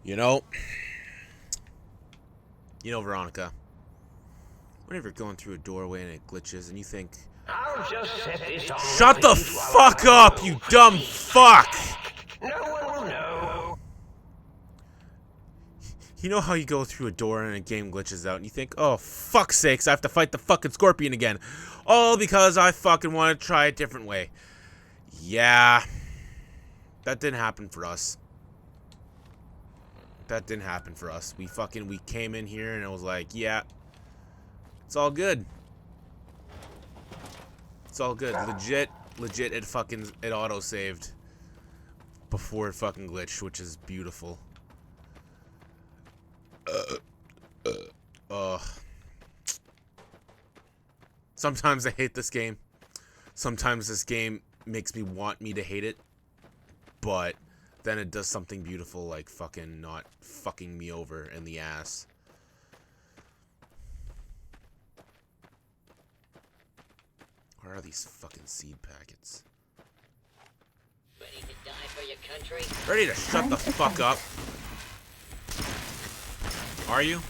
You know, Veronica, whenever you're going through a doorway and it glitches and you think, I'll just set this on shut the fuck up, you dumb fuck! No one will know. You know how you go through a door and a game glitches out and you think, oh, fuck's sakes, I have to fight the fucking scorpion again. All because I fucking want to try a different way. Yeah, that didn't happen for us. That didn't happen for us. We came in here and it was like, yeah, it's all good. It's all good. Legit, it auto-saved before it fucking glitched, which is beautiful. Sometimes I hate this game. Sometimes this game makes me want me to hate it. But then it does something beautiful like fucking not fucking me over in the ass. Where are these fucking seed packets? Ready to die for your country? Ready to shut the fuck up? Are you?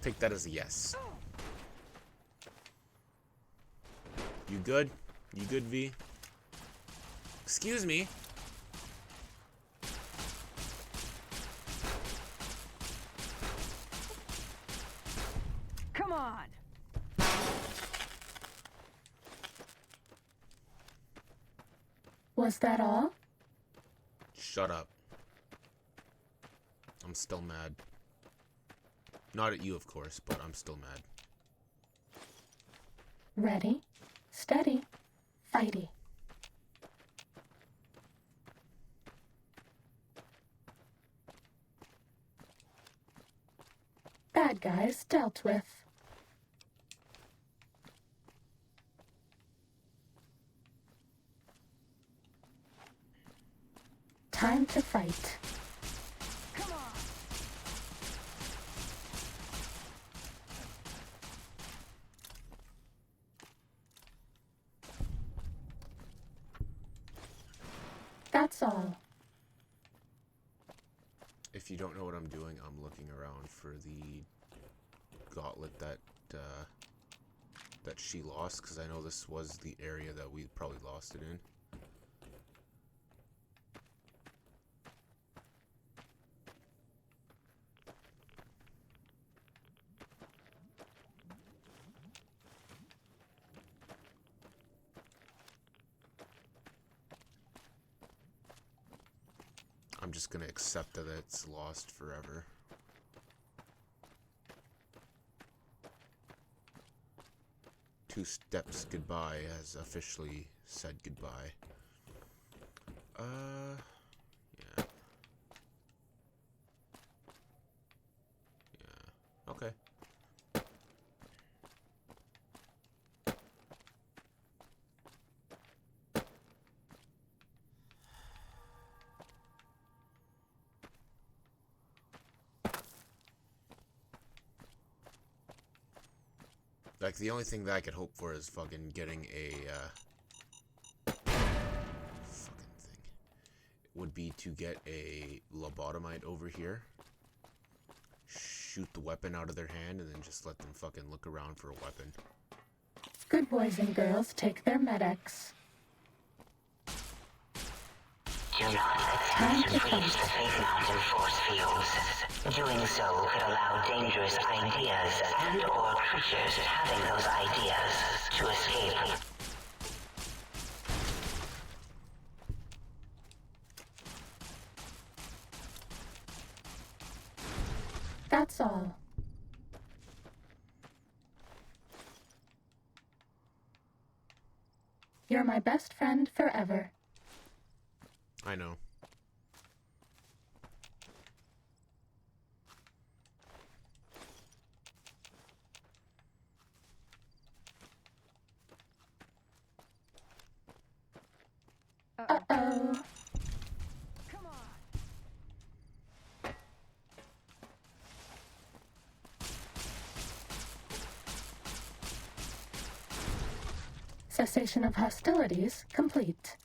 Take that as a yes. You good? You good, V? Excuse me. Come on. Was that all? Shut up. I'm still mad. Not at you, of course, but I'm still mad. Ready, steady, fighty. Bad guys dealt with. Time to fight. Come on. That's all. If you don't know what I'm doing, I'm looking around for the gauntlet that she lost, because I know this was the area that we probably lost it in. I'm just gonna accept that it's lost forever. Two Steps Goodbye has officially said goodbye. Yeah. Yeah. Okay. Like, the only thing that I could hope for is fucking getting a, fucking thing. Would be to get a lobotomite over here, shoot the weapon out of their hand, and then just let them fucking look around for a weapon. Good boys and girls take their medics. Do not attempt to reach the Faith Mountain force fields. Doing so could allow dangerous ideas and/or creatures having those ideas to escape. That's all. You're my best friend forever. I know. Uh-oh. Come on. Cessation of hostilities complete.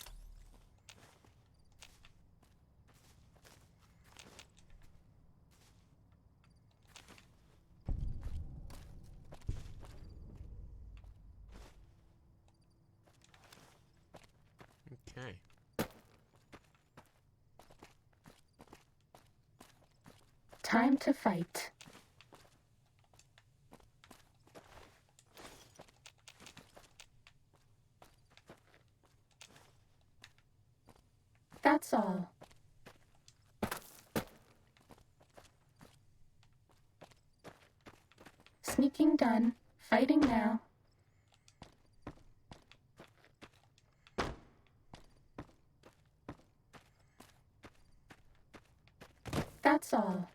Okay. Time to fight. That's all. Sneaking done. Fighting now. That's all.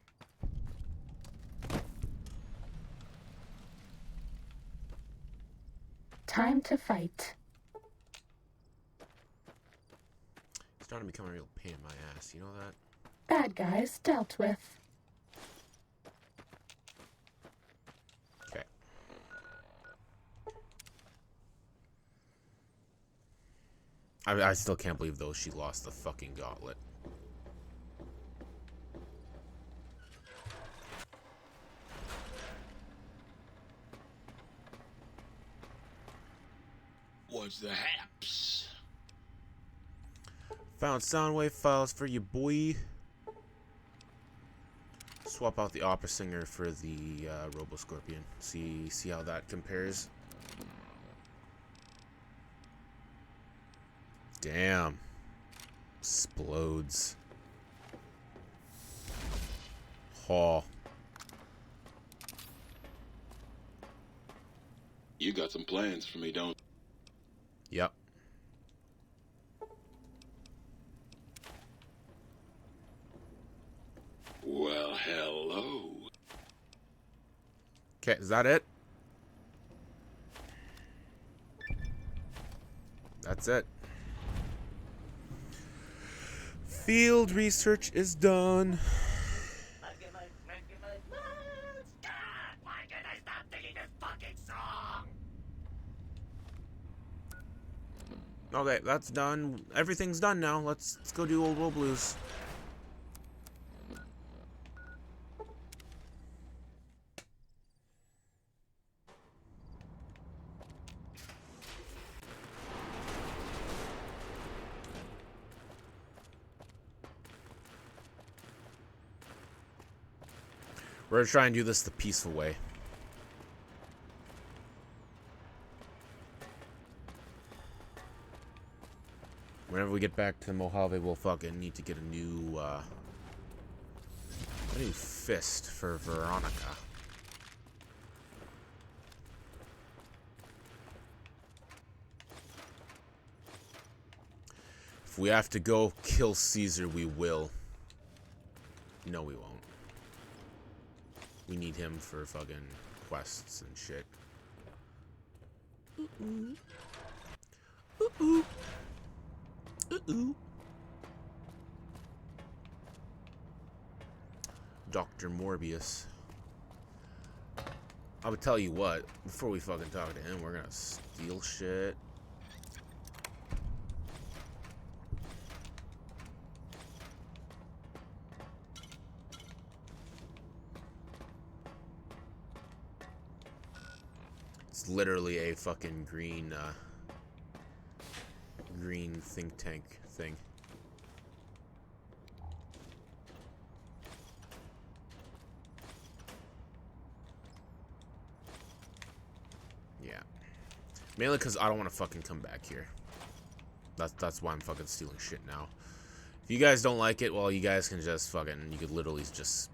Time to fight. It's starting to become a real pain in my ass, you know that? Bad guys dealt with. Okay. I still can't believe, though, she lost the fucking gauntlet. What's the haps? Found Soundwave files for you, boy. Swap out the opera singer for the Robo Scorpion. See how that compares. Damn. Explodes. Oh. You got some plans for me, don't Yep. you? Well, hello. Okay, is that it? That's it. Field research is done. Why can't I stop singing this fucking song? Okay, that's done. Everything's done now. Let's go do Old World Blues. We're gonna try and do this the peaceful way. Whenever we get back to Mojave, we'll fucking need to get a new fist for Veronica. If we have to go kill Caesar, we will. No, we won't. We need him for fucking quests and shit. Ooh-ooh. Ooh-ooh. Ooh-ooh. Dr. Morbius. I would tell you what, before we fucking talk to him, we're gonna steal shit. It's literally a fucking green think tank thing. Yeah. Mainly because I don't want to fucking come back here. That's why I'm fucking stealing shit now. If you guys don't like it, well, you guys can just fucking, you could literally just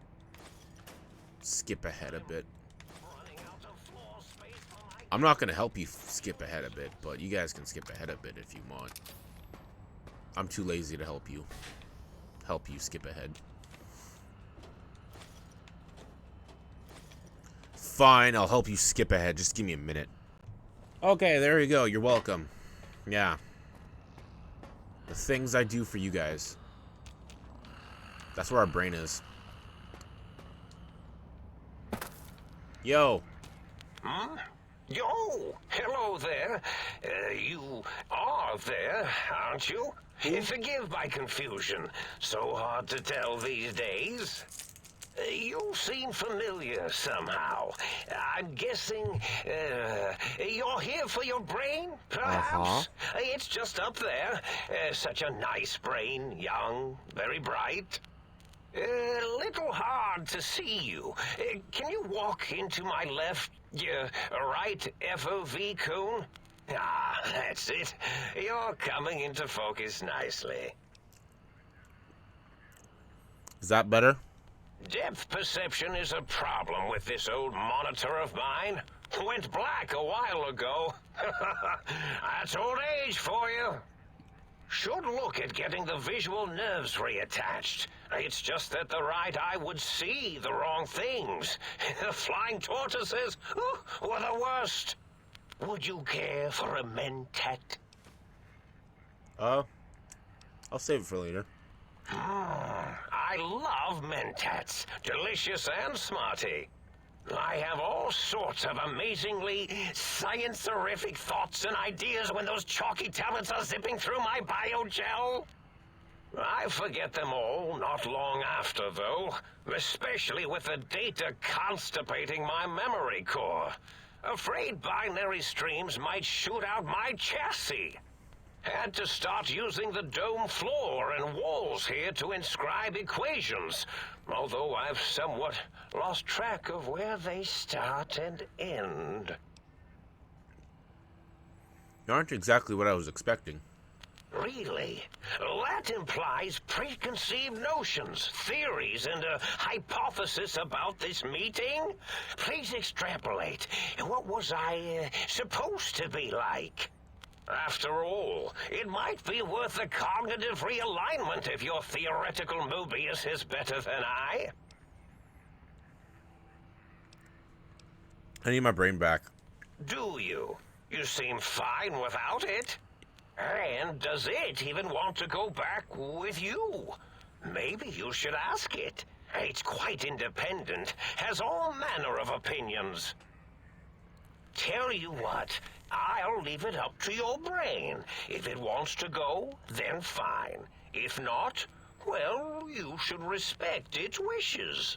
skip ahead a bit. I'm not gonna help you skip ahead a bit, but you guys can skip ahead a bit if you want. I'm too lazy to help you skip ahead. Fine, I'll help you skip ahead. Just give me a minute. Okay, there you go. You're welcome. Yeah. The things I do for you guys. That's where our brain is. Yo. Huh? Oh, hello there. You are there, aren't you? Forgive my confusion. So hard to tell these days. You seem familiar somehow. I'm guessing you're here for your brain, perhaps? It's just up there. Such a nice brain, young, very bright. Little hard to see you. Can you walk into my left, right FOV cone? Ah, that's it. You're coming into focus nicely. Is that better? Depth perception is a problem with this old monitor of mine. Went black a while ago. That's old age for you. Should look at getting the visual nerves reattached. It's just that the right eye would see the wrong things. Flying tortoises were the worst. Would you care for a mentat? I'll save it for later. I love mentats. Delicious and smarty. I have all sorts of amazingly science-terrific thoughts and ideas when those chalky tablets are zipping through my biogel. I forget them all not long after, though, especially with the data constipating my memory core. Afraid binary streams might shoot out my chassis. Had to start using the dome floor and walls here to inscribe equations, although I've somewhat lost track of where they start and end. You aren't exactly what I was expecting. Really? That implies preconceived notions, theories, and a hypothesis about this meeting? Please extrapolate. What was I supposed to be like? After all, it might be worth a cognitive realignment if your theoretical Mobius is better than I. I need my brain back. Do you? You seem fine without it. And does it even want to go back with you? Maybe you should ask it. It's quite independent, has all manner of opinions. Tell you what, I'll leave it up to your brain. If it wants to go, then fine. If not, well, you should respect its wishes.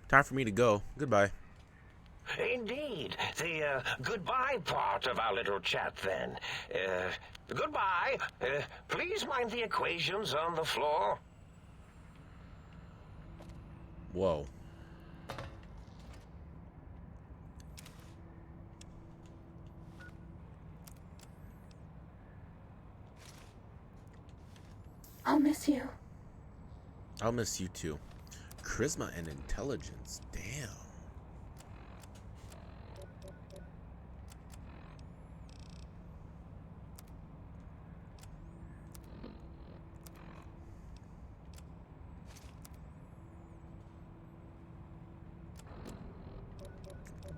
Time for me to go. Goodbye. Indeed. The goodbye part of our little chat, then. Goodbye. Please mind the equations on the floor. Whoa. I'll miss you. I'll miss you too. Charisma and intelligence. Damn.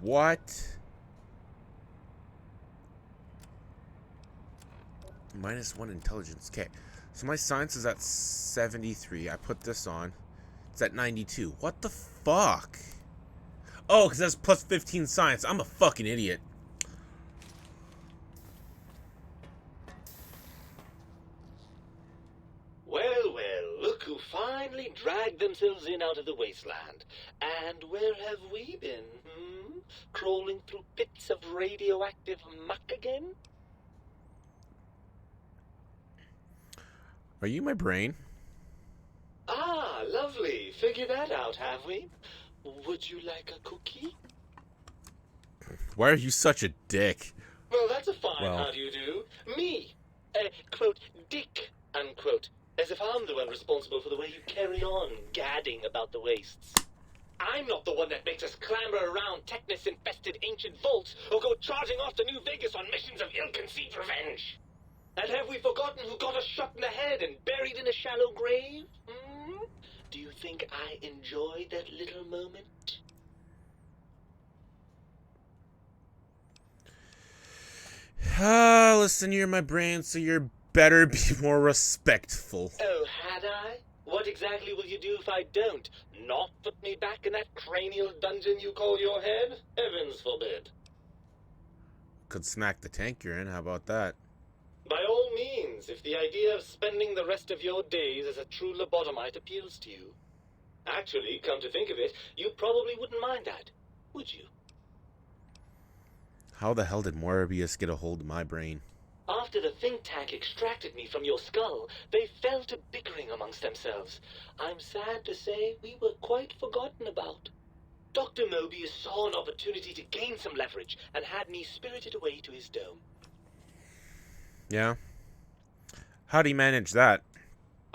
What? -1 intelligence. Okay. So my science is at 73. I put this on. It's at 92. What the fuck? Oh, because that's plus 15 science. I'm a fucking idiot. Well, well, look who finally dragged themselves in out of the wasteland. And where have we been, Crawling through pits of radioactive muck again? Are you my brain? Ah, lovely. Figured that out, have we? Would you like a cookie? Why are you such a dick? Well, that's a fine Well. how do you do. Me, quote, dick, unquote. As if I'm the one responsible for the way you carry on gadding about the wastes. I'm not the one that makes us clamber around Technus-infested ancient vaults or go charging off to New Vegas on missions of ill-conceived revenge. And have we forgotten who got us shot in the head and buried in a shallow grave? Do you think I enjoyed that little moment? Listen, you're my brain, so you better be more respectful. Oh, had I? What what exactly will you do if I don't? Not put me back in that cranial dungeon you call your head? Heavens forbid. Could smack the tank you're in. How about that? By all means, if the idea of spending the rest of your days as a true lobotomite appeals to you. Actually, come to think of it, you probably wouldn't mind that, would you? How the hell did Morbius get a hold of my brain? After the think tank extracted me from your skull, they fell to bickering amongst themselves. I'm sad to say we were quite forgotten about. Dr. Mobius saw an opportunity to gain some leverage and had me spirited away to his dome. Yeah? How'd he manage that?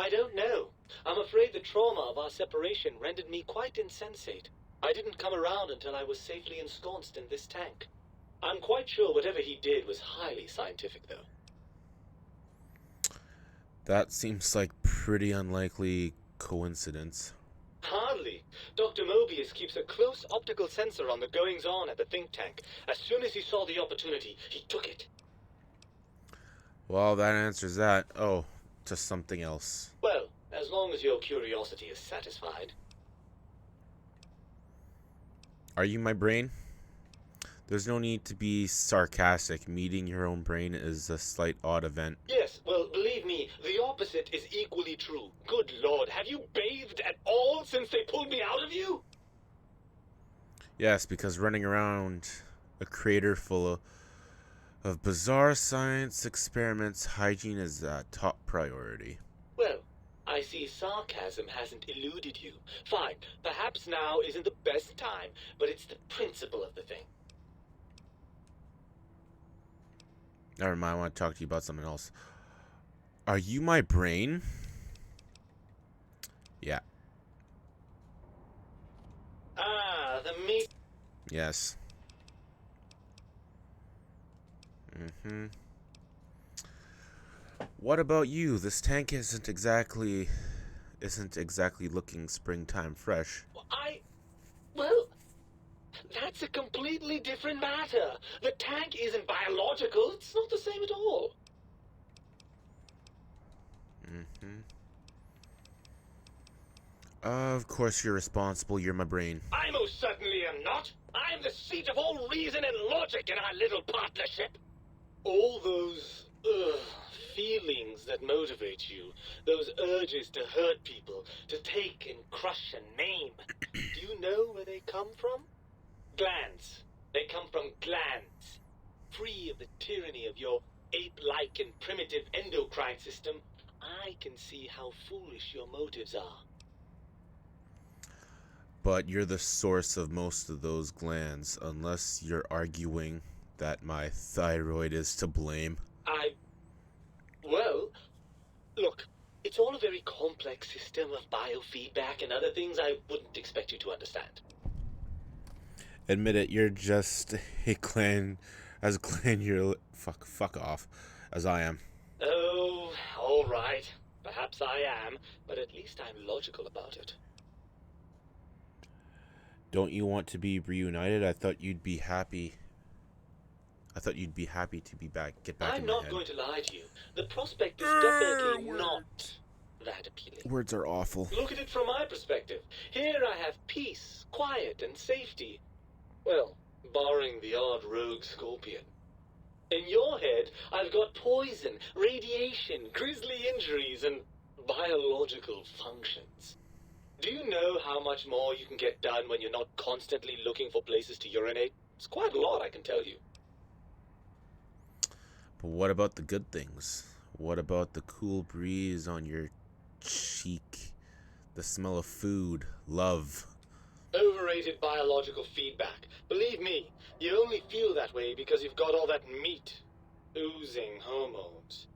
I don't know. I'm afraid the trauma of our separation rendered me quite insensate. I didn't come around until I was safely ensconced in this tank. I'm quite sure whatever he did was highly scientific, though. That seems like pretty unlikely coincidence. Hardly. Dr. Mobius keeps a close optical sensor on the goings-on at the think tank. As soon as he saw the opportunity, he took it. Well, that answers that. Oh, to something else. Well, as long as your curiosity is satisfied. Are you my brain? There's no need to be sarcastic. Meeting your own brain is a slight odd event. Yes, well, believe me, the opposite is equally true. Good Lord, have you bathed at all since they pulled me out of you? Yes, because running around a crater full of bizarre science experiments, hygiene is a top priority. Well, I see sarcasm hasn't eluded you. Fine, perhaps now isn't the best time, but it's the principle of the thing. Never mind, I want to talk to you about something else. Are you my brain? Yeah. Ah, the meat. Yes. What about you? This tank isn't exactly looking springtime fresh. Well, that's a completely different matter. The tank isn't biological. It's not the same at all. Of course you're responsible. You're my brain. I most certainly am not. I'm the seat of all reason and logic in our little partnership. All those feelings that motivate you, those urges to hurt people, to take and crush and maim, do you know where they come from? Glands. They come from glands. Free of the tyranny of your ape-like and primitive endocrine system, I can see how foolish your motives are. But you're the source of most of those glands, unless you're arguing that my thyroid is to blame. Well, look, it's all a very complex system of biofeedback and other things I wouldn't expect you to understand. Admit it, you're just a clan, you're fuck off, as I am. Oh, all right. Perhaps I am, but at least I'm logical about it. Don't you want to be reunited? I thought you'd be happy to get back I'm in my not head. going to lie to you. The prospect is definitely not that appealing. Words are awful. Look at it from my perspective. Here I have peace, quiet, and safety. Well, barring the odd rogue scorpion. In your head, I've got poison, radiation, grisly injuries, and biological functions. Do you know how much more you can get done when you're not constantly looking for places to urinate? It's quite a lot, I can tell you. But what about the good things? What about the cool breeze on your cheek? The smell of food, love. Overrated biological feedback. Believe me, you only feel that way because you've got all that meat. Oozing hormones.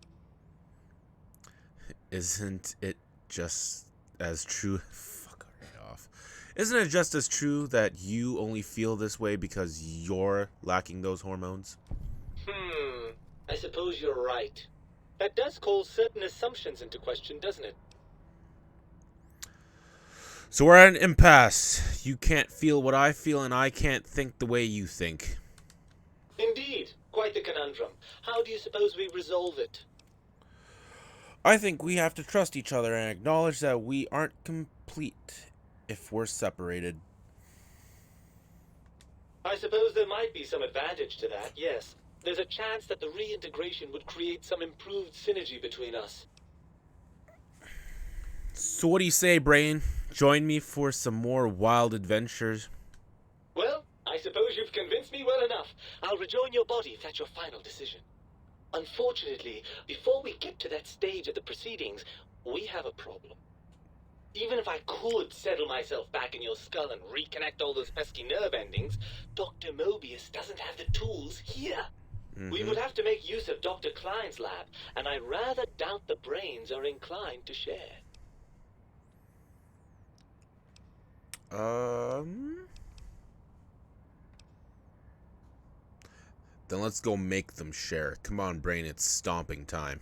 Isn't it just as true? Fuck right off. Isn't it just as true that you only feel this way because you're lacking those hormones? I suppose you're right. That does call certain assumptions into question, doesn't it? So we're at an impasse. You can't feel what I feel, and I can't think the way you think. Indeed. Quite the conundrum. How do you suppose we resolve it? I think we have to trust each other and acknowledge that we aren't complete if we're separated. I suppose there might be some advantage to that, yes. There's a chance that the reintegration would create some improved synergy between us. So what do you say, Brain? Join me for some more wild adventures? Well, I suppose you've convinced me well enough. I'll rejoin your body if that's your final decision. Unfortunately, before we get to that stage of the proceedings, we have a problem. Even if I could settle myself back in your skull and reconnect all those pesky nerve endings, Dr. Mobius doesn't have the tools here. We would have to make use of Dr. Klein's lab, and I rather doubt the brains are inclined to share. Then let's go make them share. Come on, Brain, it's stomping time.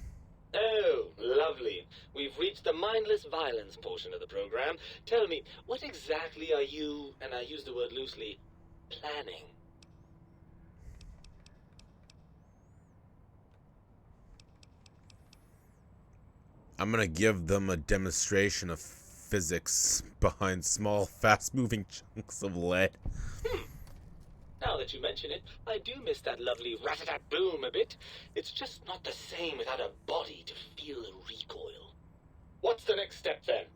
Oh, lovely. We've reached the mindless violence portion of the program. Tell me, what exactly are you, and I use the word loosely, planning? I'm gonna give them a demonstration of physics behind small, fast-moving chunks of lead. Now that you mention it, I do miss that lovely rat-a-tat-boom a bit. It's just not the same without a body to feel the recoil. What's the next step, then?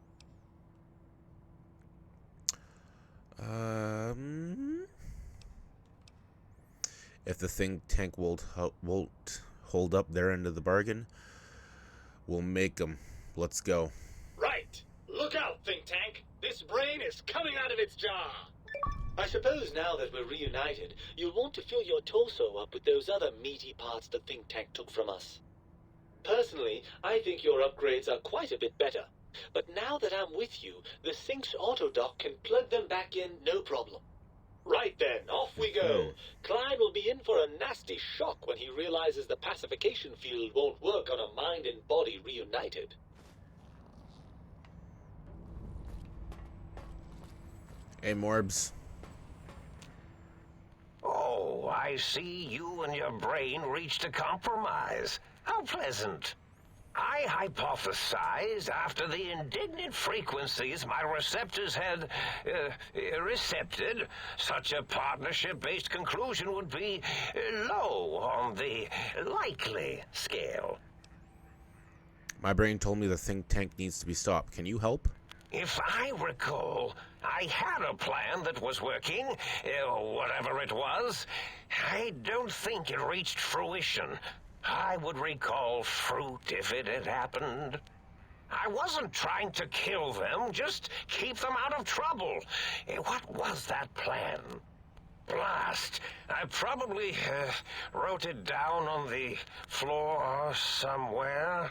If the think tank won't hold up their end of the bargain, we'll make them. Let's go. Right. Look out, think tank. This brain is coming out of its jar. I suppose now that we're reunited, you'll want to fill your torso up with those other meaty parts the think tank took from us. Personally, I think your upgrades are quite a bit better. But now that I'm with you, the Sync's autodock can plug them back in no problem. Right then, off we go. Klein will be in for a nasty shock when he realizes the pacification field won't work on a mind and body reunited. Hey, Morbs. Oh, I see you and your brain reached a compromise. How pleasant. I hypothesized after the indignant frequencies my receptors had recepted, such a partnership-based conclusion would be low on the likely scale. My brain told me the think tank needs to be stopped. Can you help? If I recall, I had a plan that was working, whatever it was. I don't think it reached fruition. I would recall fruit if it had happened. I wasn't trying to kill them, just keep them out of trouble. What was that plan? Blast. I probably wrote it down on the floor somewhere.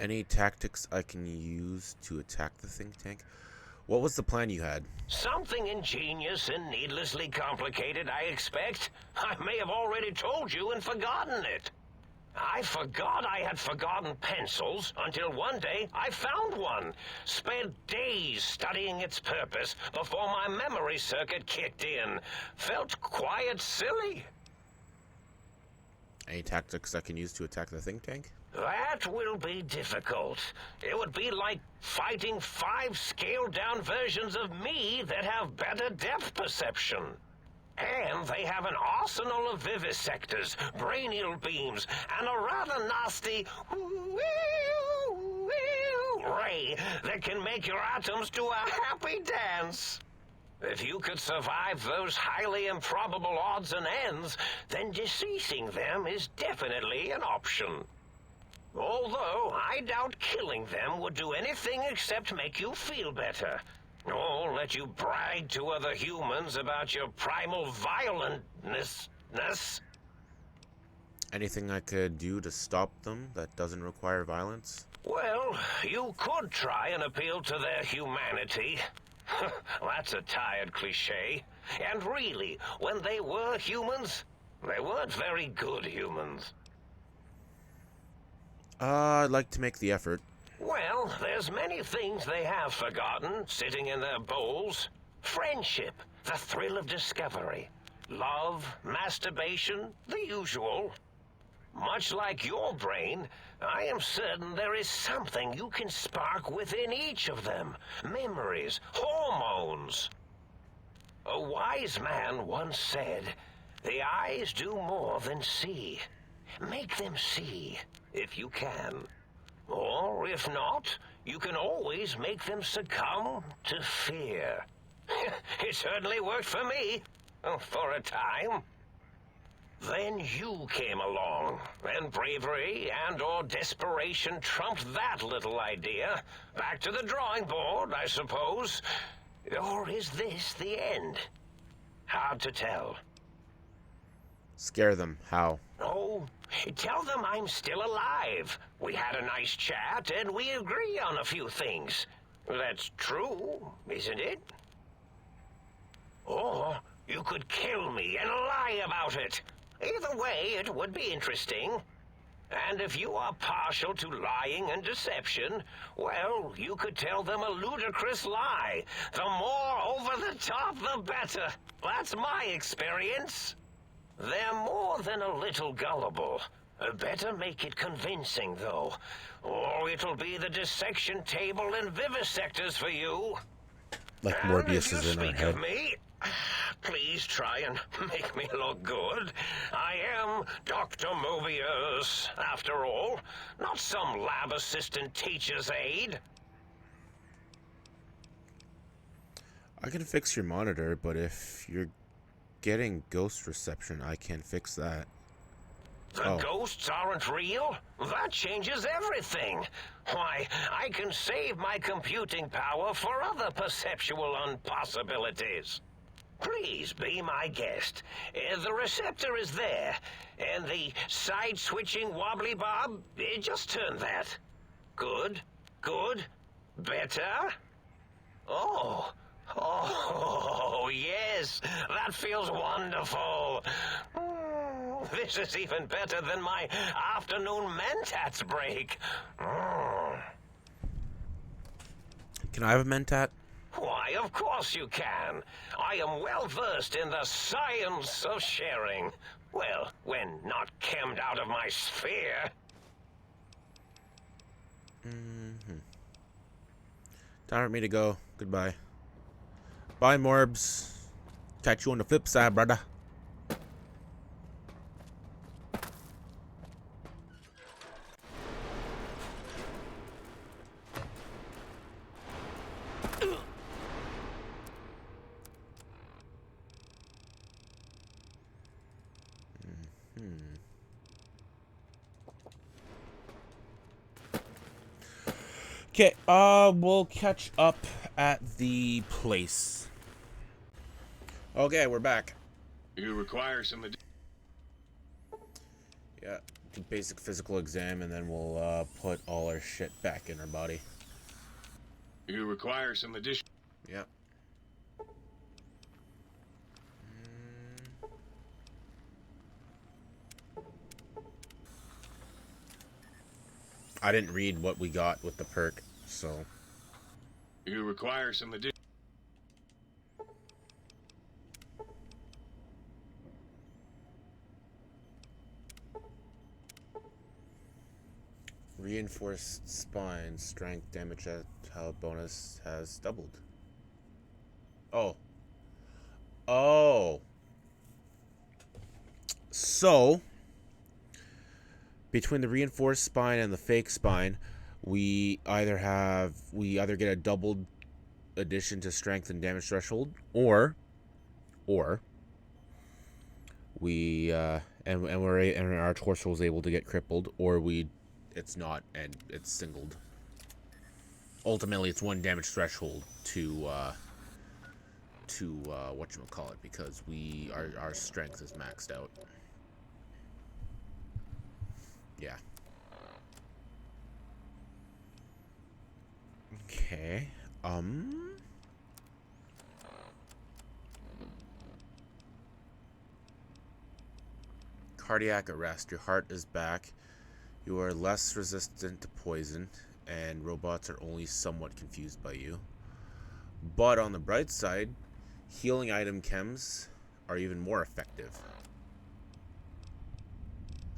Any tactics I can use to attack the think tank? What was the plan you had? Something ingenious and needlessly complicated, I expect. I may have already told you and forgotten it. I forgot I had forgotten pencils until one day I found one. Spent days studying its purpose before my memory circuit kicked in. Felt quite silly. Any tactics I can use to attack the think tank? That will be difficult. It would be like fighting 5 scaled-down versions of me that have better depth perception. And they have an arsenal of vivisectors, brainial beams, and a rather nasty ray that can make your atoms do a happy dance. If you could survive those highly improbable odds and ends, then deceasing them is definitely an option. Although, I doubt killing them would do anything except make you feel better. Or let you brag to other humans about your primal violentness. Anything I could do to stop them that doesn't require violence? Well, you could try and appeal to their humanity. That's a tired cliche. And really, when they were humans, they weren't very good humans. I'd like to make the effort. Well, there's many things they have forgotten, sitting in their bowls. Friendship, the thrill of discovery. Love, masturbation, the usual. Much like your brain, I am certain there is something you can spark within each of them. Memories, hormones. A wise man once said, "The eyes do more than see. Make them see, if you can. Or, if not, you can always make them succumb to fear." It certainly worked for me, for a time. Then you came along, and bravery and or desperation trumped that little idea. Back to the drawing board, I suppose. Or is this the end? Hard to tell. Scare them. How? Oh, tell them I'm still alive. We had a nice chat, and we agree on a few things. That's true, isn't it? Or you could kill me and lie about it. Either way, it would be interesting. And if you are partial to lying and deception, well, you could tell them a ludicrous lie. The more over the top, the better. That's my experience. They're more than a little gullible. Better make it convincing, though. Or it'll be the dissection table and vivisectors for you. Like And Morbius if you is in her speak head. of me, please try and make me look good. I am Dr. Mobius, after all. Not some lab assistant teacher's aide. I can fix your monitor, but if you're getting ghost reception, I can't fix that. The ghosts aren't real? That changes everything. Why, I can save my computing power for other perceptual impossibilities. Please be my guest. The receptor is there, and the side-switching wobbly bob, just turn that. Good, good, better. Oh, yes, that feels wonderful. This is even better than my afternoon mentats break. Can I have a mentat? Why, of course you can. I am well versed in the science of sharing. Well, when not chemmed out of my sphere. Time for me to go. Goodbye. Bye, Morbs. Catch you on the flip side, brother. Okay, we'll catch up at the place. Okay, we're back. You require some Yeah, do basic physical exam, and then we'll put all our shit back in our body. You require some addition. Yeah. I didn't read what we got with the perk, so. You require some addition. Reinforced spine strength damage at bonus has doubled. Oh. Oh. So, between the reinforced spine and the fake spine, we either get a doubled addition to strength and damage threshold, or we and our torso is able to get crippled, or it's not and it's singled. Ultimately, it's one damage threshold to whatchamacallit, because our strength is maxed out. Yeah. Okay. Cardiac arrest. Your heart is back. You are less resistant to poison, and robots are only somewhat confused by you. But on the bright side, healing item chems are even more effective.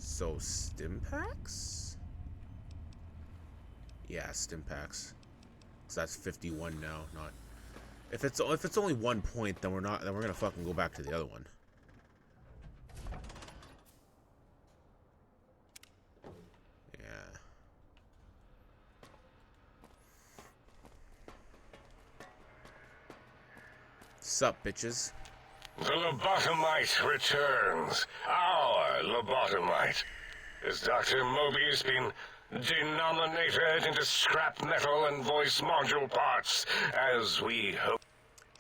So, stim packs? Yeah, stim packs. So that's 51 now, not... If it's only 1 point, then we're gonna fucking go back to the other one. Yeah. Sup, bitches? The lobotomite returns. Our lobotomite. Has Dr. Mobius been denominated into scrap metal and voice module parts, as we hope?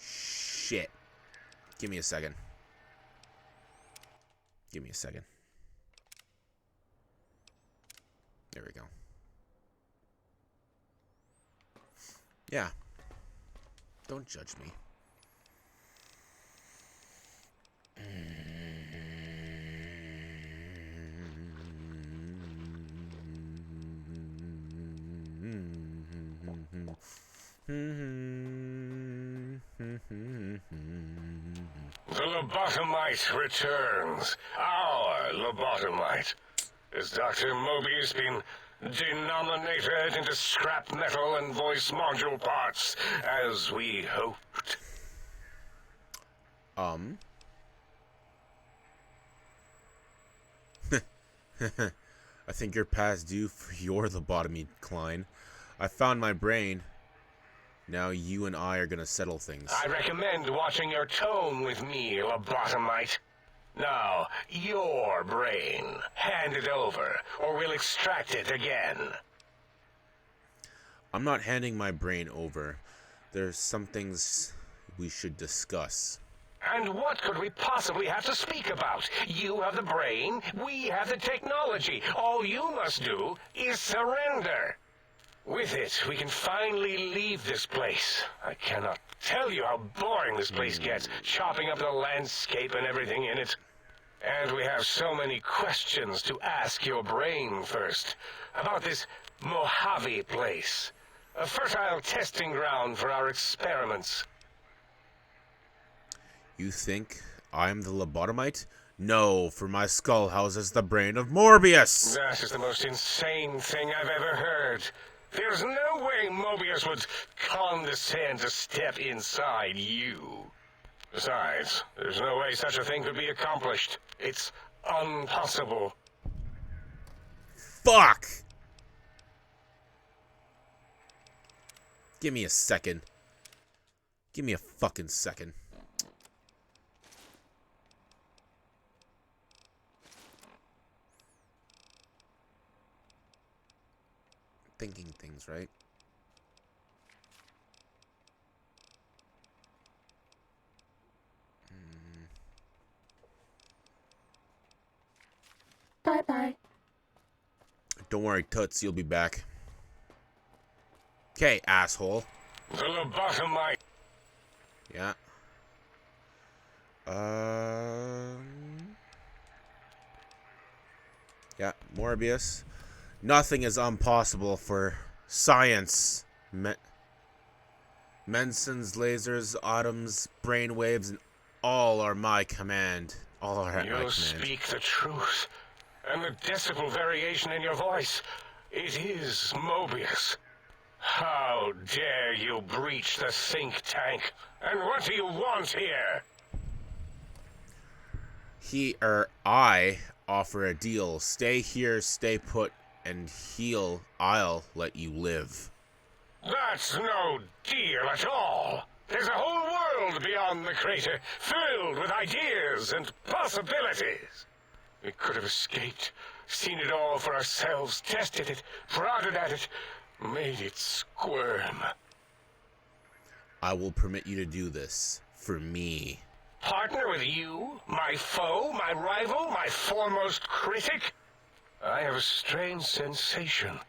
Shit. Give me a second. Give me a second. There we go. Yeah. Don't judge me. The lobotomite returns. Our lobotomite. Has Dr. Mobius been denominated into scrap metal and voice module parts, as we hoped? I think you're past due for your lobotomy, Klein. I found my brain. Now you and I are gonna settle things. I recommend watching your tone with me, lobotomite. Now, your brain. Hand it over, or we'll extract it again. I'm not handing my brain over. There's some things we should discuss. And what could we possibly have to speak about? You have the brain, we have the technology. All you must do is surrender. With it, we can finally leave this place. I cannot tell you how boring this place gets, chopping up the landscape and everything in it. And we have so many questions to ask your brain first. About this Mojave place. A fertile testing ground for our experiments. You think I'm the lobotomite? No, for my skull houses the brain of Morbius! That is the most insane thing I've ever heard. There's no way Mobius would condescend to step inside you. Besides, there's no way such a thing could be accomplished. It's impossible. Fuck! Give me a second. Give me a fucking second. Thinking things, right? Bye-bye. Don't worry, Toots, you'll be back. Okay, asshole. The lobotomite. Yeah. Yeah, Morbius. Nothing is impossible for science. Menson's lasers, atoms, brainwaves, and all are my command. All are at my You command. speak the truth. And the decibel variation in your voice. It is Mobius. How dare you breach the think tank? And what do you want here? I offer a deal. Stay here, stay put, and heal. I'll let you live. That's no deal at all. There's a whole world beyond the crater, filled with ideas and possibilities. We could have escaped, seen it all for ourselves, tested it, prodded at it, made it squirm. I will permit you to do this. For me. Partner with you? My foe? My rival? My foremost critic? I have a strange sensation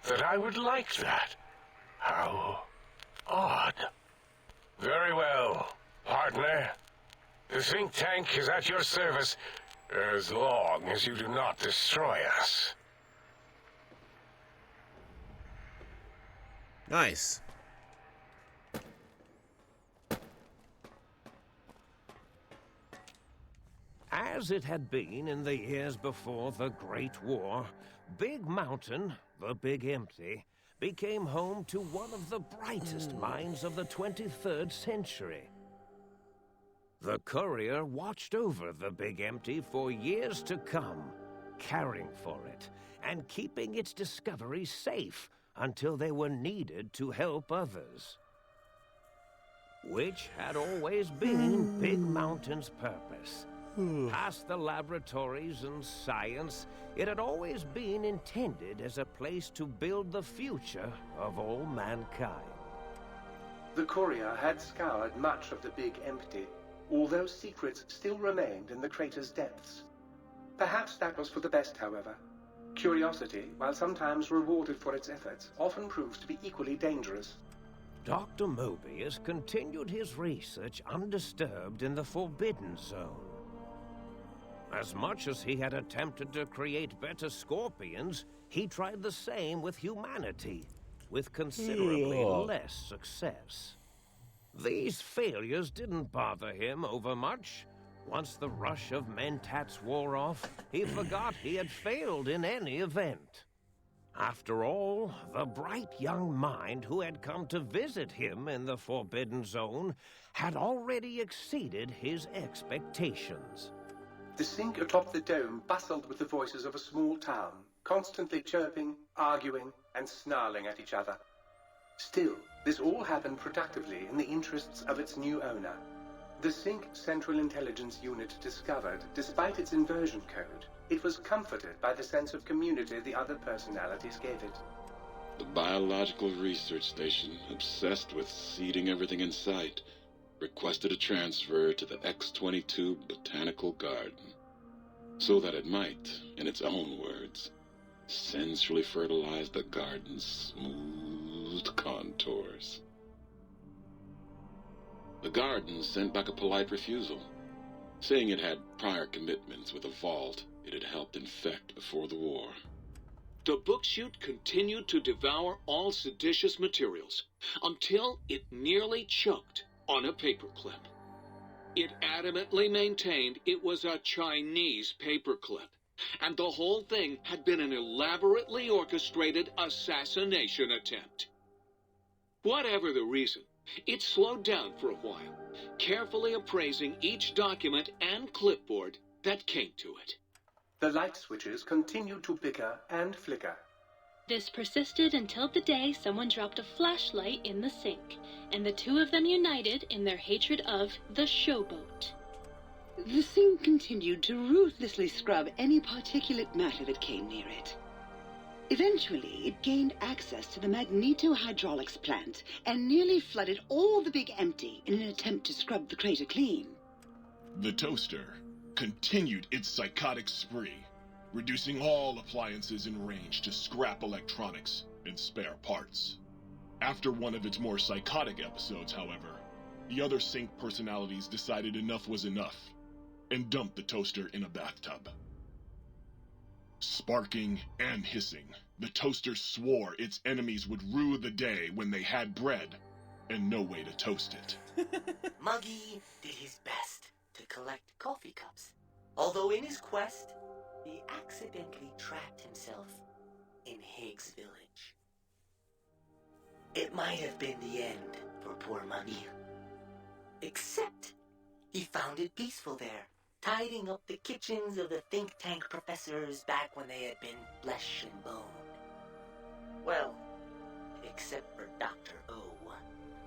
that I would like that. How odd. Very well, partner. The think tank is at your service as long as you do not destroy us. Nice. As As it had been in the years before the Great War, Big Mountain, the Big Empty, became home to one of the brightest minds of the 23rd century. The courier watched over the Big Empty for years to come, caring for it and keeping its discoveries safe until they were needed to help others. Which had always been Big Mountain's purpose. Past the laboratories and science, it had always been intended as a place to build the future of all mankind. The courier had scoured much of the Big Empty, although secrets still remained in the crater's depths. Perhaps that was for the best, however. Curiosity, while sometimes rewarded for its efforts, often proves to be equally dangerous. Dr. Mobius continued his research undisturbed in the Forbidden Zone. As much as he had attempted to create better scorpions, he tried the same with humanity, with considerably less success. These failures didn't bother him overmuch. Once the rush of mentats wore off, he forgot he had failed in any event. After all, the bright young mind who had come to visit him in the Forbidden Zone had already exceeded his expectations. The sink atop the dome bustled with the voices of a small town, constantly chirping, arguing, and snarling at each other. Still, this all happened productively in the interests of its new owner. The Sync Central Intelligence Unit discovered, despite its inversion code, it was comforted by the sense of community the other personalities gave it. The biological research station, obsessed with seeding everything in sight, requested a transfer to the X-22 Botanical Garden, so that it might, in its own words, sensually fertilize the garden's smooth contours. The garden sent back a polite refusal, saying it had prior commitments with a vault it had helped infect before the war. The book chute continued to devour all seditious materials until it nearly choked on a paperclip. It adamantly maintained it was a Chinese paperclip, and the whole thing had been an elaborately orchestrated assassination attempt. Whatever the reason, it slowed down for a while, carefully appraising each document and clipboard that came to it. The light switches continued to bicker and flicker. This persisted until the day someone dropped a flashlight in the sink, and the two of them united in their hatred of the showboat. The sink continued to ruthlessly scrub any particulate matter that came near it. Eventually, it gained access to the magneto-hydraulics plant and nearly flooded all the Big Empty in an attempt to scrub the crater clean. The toaster continued its psychotic spree, reducing all appliances in range to scrap electronics and spare parts. After one of its more psychotic episodes, however, the other Sync personalities decided enough was enough and dumped the toaster in a bathtub. Sparking and hissing, the toaster swore its enemies would rue the day when they had bread and no way to toast it. Muggy did his best to collect coffee cups, although in his quest, he accidentally trapped himself in Higgs Village. It might have been the end for poor Muggy. Except he found it peaceful there, tidying up the kitchens of the think tank professors back when they had been flesh and bone. Well, except for Dr. O,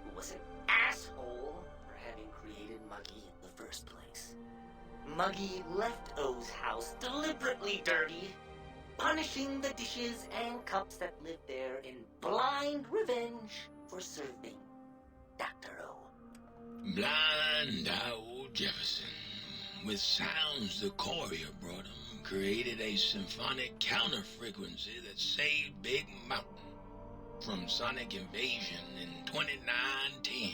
who was an asshole for having created Muggy in the first place. Muggy left O's house deliberately dirty, punishing the dishes and cups that lived there in blind revenge for serving Dr. O. Blind old Jefferson, with sounds the courier brought him, created a symphonic counter-frequency that saved Big Mountain from sonic invasion in 2910.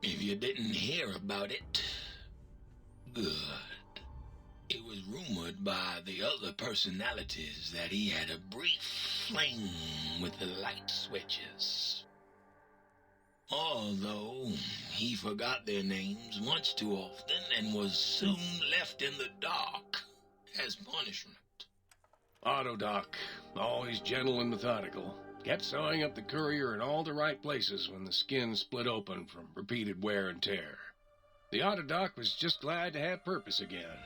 If you didn't hear about it, good. It was rumored by the other personalities that he had a brief fling with the light switches. Although he forgot their names much too often and was soon left in the dark as punishment. Autodoc, always gentle and methodical, kept sewing up the courier in all the right places when the skin split open from repeated wear and tear. The Autodoc was just glad to have purpose again.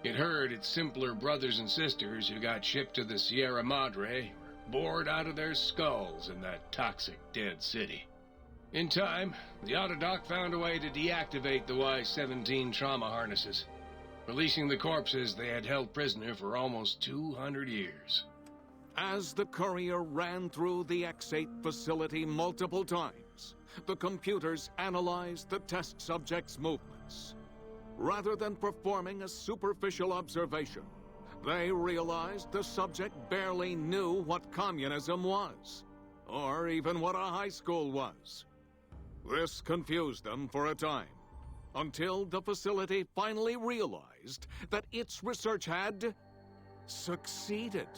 It heard its simpler brothers and sisters who got shipped to the Sierra Madre were bored out of their skulls in that toxic dead city. In time, the Autodoc found a way to deactivate the Y-17 trauma harnesses, releasing the corpses they had held prisoner for almost 200 years. As the courier ran through the X-8 facility multiple times, the computers analyzed the test subject's movements. Rather than performing a superficial observation, they realized the subject barely knew what communism was, or even what a high school was. This confused them for a time, until the facility finally realized that its research had succeeded.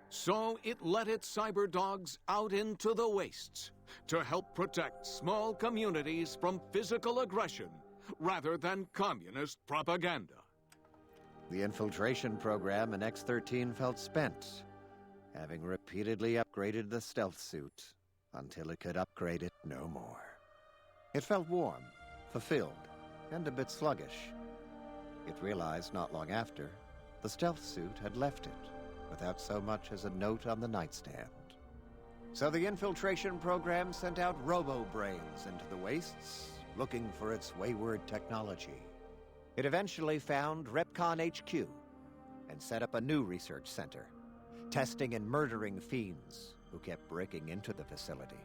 So it let its cyber dogs out into the wastes to help protect small communities from physical aggression rather than communist propaganda. The infiltration program in X-13 felt spent, having repeatedly upgraded the stealth suit until it could upgrade it no more. It felt warm, fulfilled, and a bit sluggish. It realized not long after the stealth suit had left it without so much as a note on the nightstand. So the infiltration program sent out robo-brains into the wastes, looking for its wayward technology. It eventually found Repcon HQ and set up a new research center, testing and murdering fiends who kept breaking into the facility.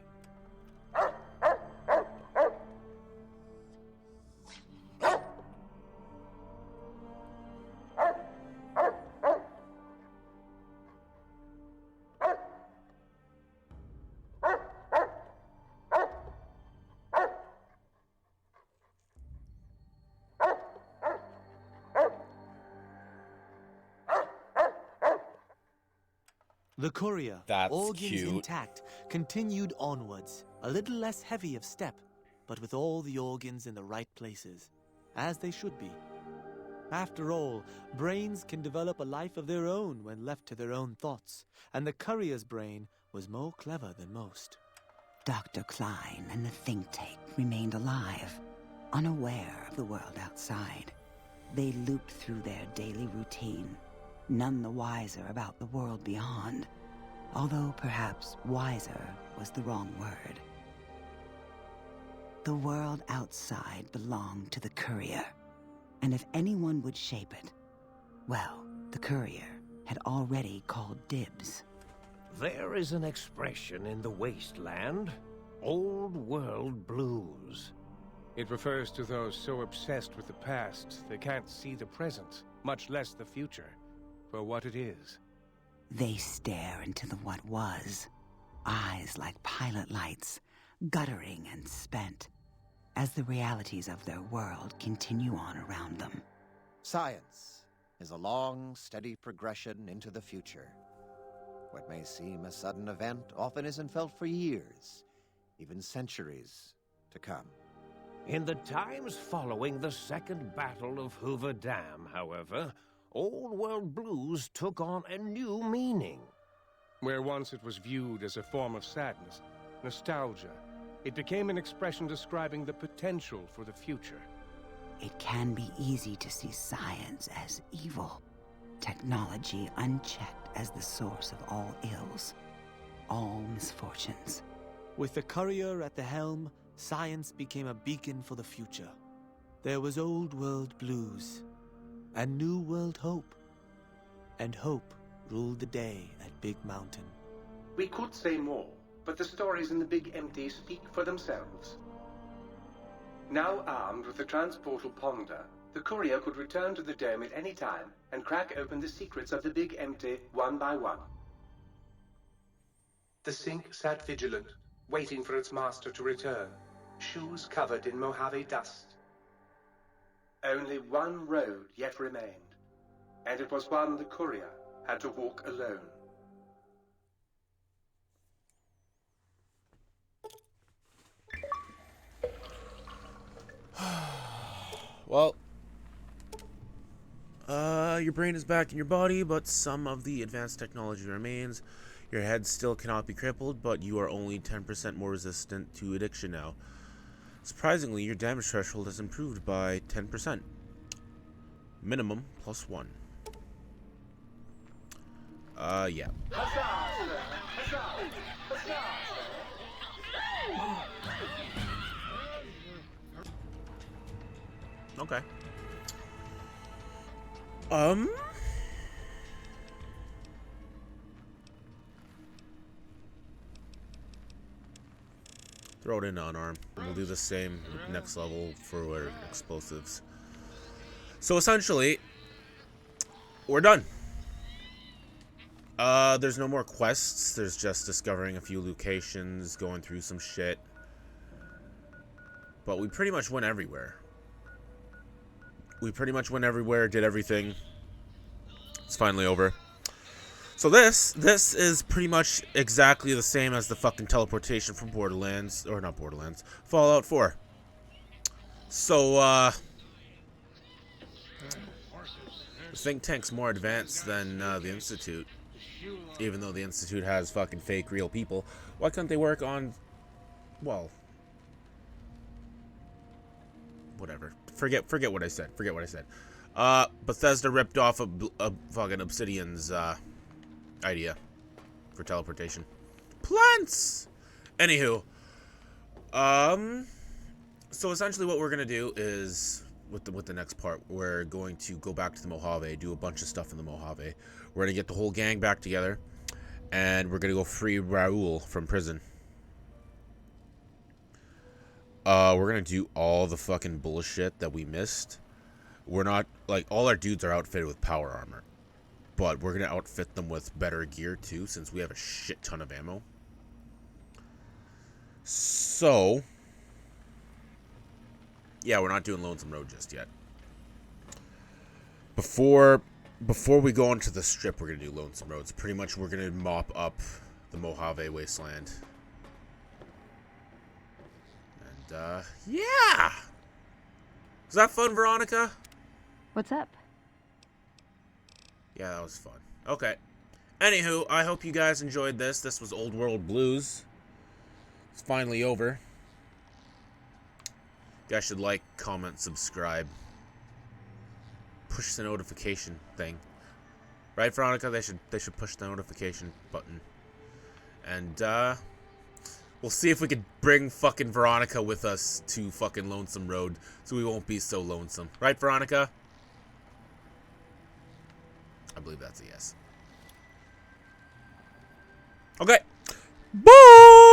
The courier, That's organs cute. intact, continued onwards, a little less heavy of step, but with all the organs in the right places, as they should be. After all, brains can develop a life of their own when left to their own thoughts, and the courier's brain was more clever than most. Dr. Klein and the think tank remained alive, unaware of the world outside. They looped through their daily routine, none the wiser about the world beyond, although perhaps wiser was the wrong word. The world outside belonged to the courier, and if anyone would shape it, well, the courier had already called dibs. There is an expression in the wasteland, old world blues. It refers to those so obsessed with the past they can't see the present, much less the future, for what it is. They stare into the what was, eyes like pilot lights, guttering and spent, as the realities of their world continue on around them. Science is a long, steady progression into the future. What may seem a sudden event often isn't felt for years, even centuries to come. In the times following the Second Battle of Hoover Dam, however, old world blues took on a new meaning. Where once it was viewed as a form of sadness, nostalgia, it became an expression describing the potential for the future. It can be easy to see science as evil, technology unchecked as the source of all ills, all misfortunes. With the courier at the helm, science became a beacon for the future. There was old world blues, and new world hope. And hope ruled the day at Big Mountain. We could say more, but the stories in the Big Empty speak for themselves. Now armed with the transportal Ponder, the courier could return to the dome at any time and crack open the secrets of the Big Empty one by one. The sink sat vigilant, waiting for its master to return, shoes covered in Mojave dust. Only one road yet remained, and it was one the courier had to walk alone. Well, your brain is back in your body, but some of the advanced technology remains. Your head still cannot be crippled, but you are only 10% more resistant to addiction now. Surprisingly, your damage threshold has improved by 10%. Minimum +1. Yeah. Okay. Throw it in unarmed. We'll do the same next level for explosives. So essentially, we're done. There's no more quests. There's just discovering a few locations, going through some shit. But we pretty much went everywhere. Did everything. It's finally over. So this is pretty much exactly the same as the fucking teleportation from Borderlands, or not Borderlands, Fallout 4. So, the think tank's more advanced than the Institute. Even though the Institute has fucking fake real people. Why couldn't they work on, well, whatever. Forget what I said. Bethesda ripped off a fucking Obsidian's idea for teleportation. Plants! Anywho. So essentially what we're gonna do is, with the next part, we're going to go back to the Mojave, do a bunch of stuff in the Mojave. We're gonna get the whole gang back together, and we're gonna go free Raoul from prison. We're gonna do all the fucking bullshit that we missed. We're not, like, all our dudes are outfitted with power armor. But we're gonna outfit them with better gear, too, since we have a shit ton of ammo. So, yeah, we're not doing Lonesome Road just yet. Before we go onto the strip, we're gonna do Lonesome Roads. Pretty much, we're gonna mop up the Mojave Wasteland. And, yeah! Was that fun, Veronica? What's up? Yeah, that was fun. Okay. Anywho, I hope you guys enjoyed this. This was Old World Blues. It's finally over. You guys should like, comment, subscribe. Push the notification thing. Right, Veronica? They should push the notification button. And, we'll see if we could bring fucking Veronica with us to fucking Lonesome Road, so we won't be so lonesome. Right, Veronica? I believe that's a yes. Okay. Bye!